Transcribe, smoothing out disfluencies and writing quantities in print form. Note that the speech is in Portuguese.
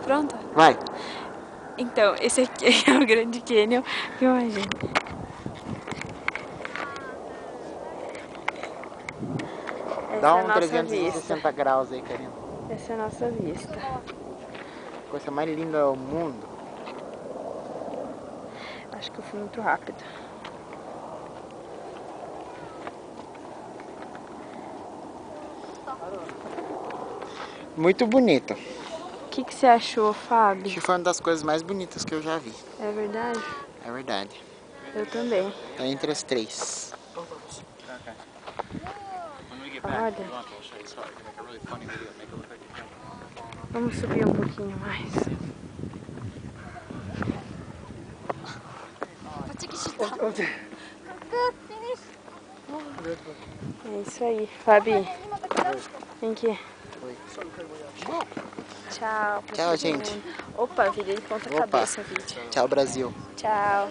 Pronto? Vai. Então, esse aqui é o Grande Canyon. Imagina. Dá Essa é a um nossa 360 vista. graus aí, Karina. Essa é a nossa vista. Coisa mais linda do mundo. Acho que eu fui muito rápido. Muito bonito. O que você achou, Fábio? Acho que foi uma das coisas mais bonitas que eu já vi. É verdade? É verdade. Eu também. Tá entre as três. Olha. Vamos subir um pouquinho mais. É isso aí. Fabi, vem aqui. Oi. Tchau. Tchau, gente. Opa, virei de ponta cabeça o vídeo. Tchau, Brasil. Tchau.